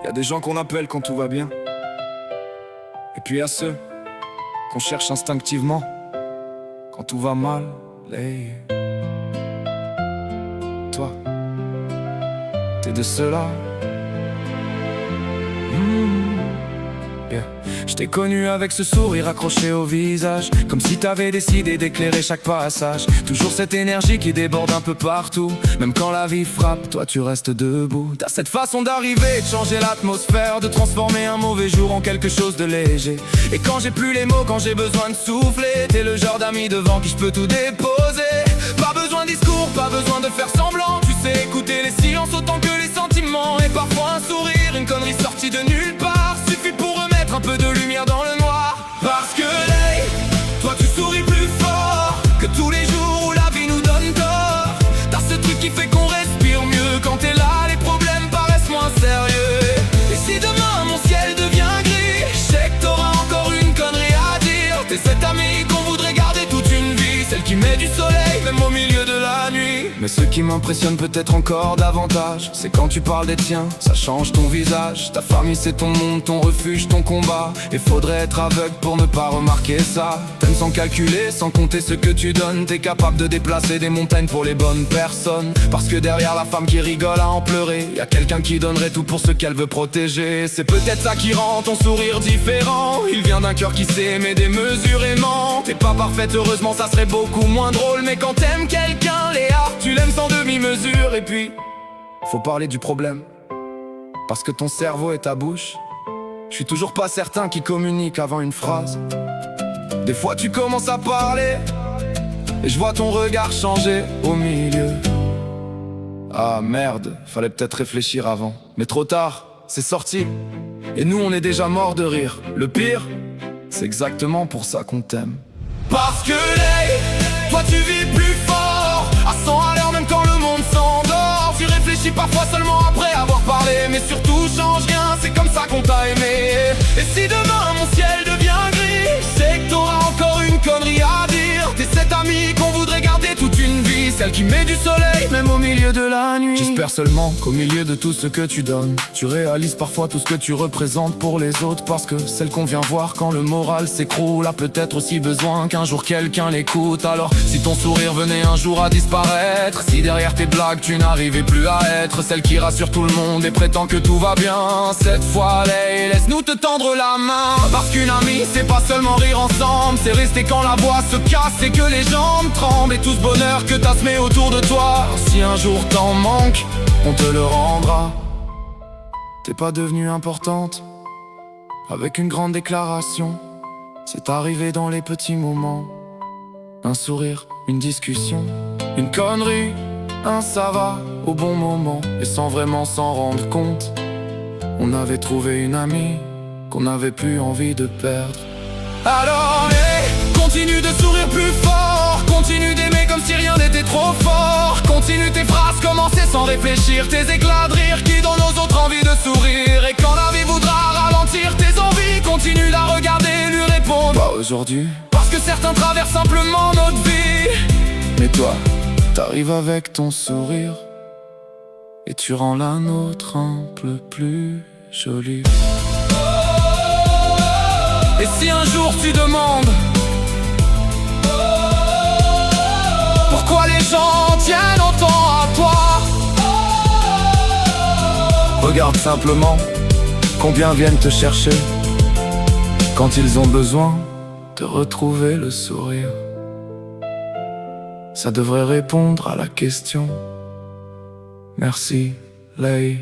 Y a des gens qu'on appelle quand tout va bien, et puis y a ceux qu'on cherche instinctivement quand tout va mal. Toi, t'es de ceux-là. Yeah. Je t'ai connu avec ce sourire accroché au visage, comme si t'avais décidé d'éclairer chaque passage. Toujours cette énergie qui déborde un peu partout. Même quand la vie frappe, toi tu restes debout. T'as cette façon d'arriver, de changer l'atmosphère, de transformer un mauvais jour en quelque chose de léger. Et quand j'ai plus les mots, quand j'ai besoin de souffler, t'es le genre d'ami devant qui je peux tout déposer. Pas besoin de discours, pas besoin de faire semblant. Tu sais écouter les silences autant que les sentiments. Et parfois un sourire, une connerie sortie de nulle part, suffit pour remettre un peu de lumière dans le noir. Parce que hey, toi tu souris plus fort que tous les jours où la vie nous donne tort. T'as ce truc qui fait qu'on respire mieux. Quand t'es là, les problèmes paraissent moins sérieux. Et si demain mon ciel devient gris, je sais que t'auras encore une connerie à dire. T'es cette amie qu'on voudrait garder toute une vie, celle qui met du soleil même au milieu de la nuit. Mais ce qui m'impressionne peut-être encore davantage, c'est quand tu parles des tiens, ça change ton visage. Ta famille c'est ton monde, ton refuge, ton combat. Et faudrait être aveugle pour ne pas remarquer ça. T'aimes sans calculer, sans compter ce que tu donnes. T'es capable de déplacer des montagnes pour les bonnes personnes. Parce que derrière la femme qui rigole à en pleurer, y a quelqu'un qui donnerait tout pour ce qu'elle veut protéger. C'est peut-être ça qui rend ton sourire différent. Il vient d'un cœur qui sait aimer démesurément. T'es pas parfaite, heureusement ça serait beaucoup moins drôle. Mais quand t'aimes quelqu'un, Léa, tu l'aimes sans demi-mesure. Et puis, faut parler du problème, parce que ton cerveau est ta bouche. Je suis toujours pas certain qu'il communique avant une phrase. Des fois tu commences à parler et je vois ton regard changer au milieu. Ah merde, fallait peut-être réfléchir avant. Mais trop tard, c'est sorti. Et nous on est déjà morts de rire. Le pire, c'est exactement pour ça qu'on t'aime. Parce que toi tu vis plus fort, à 100 à l'heure même quand le monde s'endort. Tu réfléchis parfois seulement après avoir parlé, mais surtout change rien, c'est comme ça qu'on t'a aimé. Et si demain mon ciel devient gris, je sais que t'auras encore une connerie à dire. T'es cette amie qu'on voudrait garder toute une vie, celle qui met du soleil même au milieu de la nuit. J'espère seulement qu'au milieu de tout ce que tu donnes, tu réalises parfois tout ce que tu représentes pour les autres. Parce que celle qu'on vient voir quand le moral s'écroule a peut-être aussi besoin qu'un jour quelqu'un l'écoute. Alors si ton sourire venait un jour à disparaître, si derrière tes blagues tu n'arrivais plus à être celle qui rassure tout le monde et prétend que tout va bien, cette fois allez, laisse-nous te tendre la main. Parce qu'une amie c'est pas seulement rire ensemble, c'est rester quand la voix se casse et que les jambes tremblent. Et tout ce bonheur que t'as semé autour de toi, si un jour t'en manques, on te le rendra. T'es pas devenue importante avec une grande déclaration, c'est arrivé dans les petits moments. Un sourire, une discussion, une connerie, un ça va au bon moment. Et sans vraiment s'en rendre compte, on avait trouvé une amie qu'on n'avait plus envie de perdre. Alors continue de sourire plus fort, continue d'aimer comme si rien n'était trop fort. Continue tes phrases commencées sans réfléchir, tes éclats de rire qui donnent aux autres envie de sourire. Et quand la vie voudra ralentir tes envies, continue de la regarder, lui répondre pas aujourd'hui, parce que certains traversent simplement notre vie. Mais toi, t'arrives avec ton sourire et tu rends la nôtre un peu plus jolie. Et si un jour tu demandes pourquoi les gens tiennent autant à toi, regarde simplement combien viennent te chercher quand ils ont besoin de retrouver le sourire. Ça devrait répondre à la question. Merci, Lay.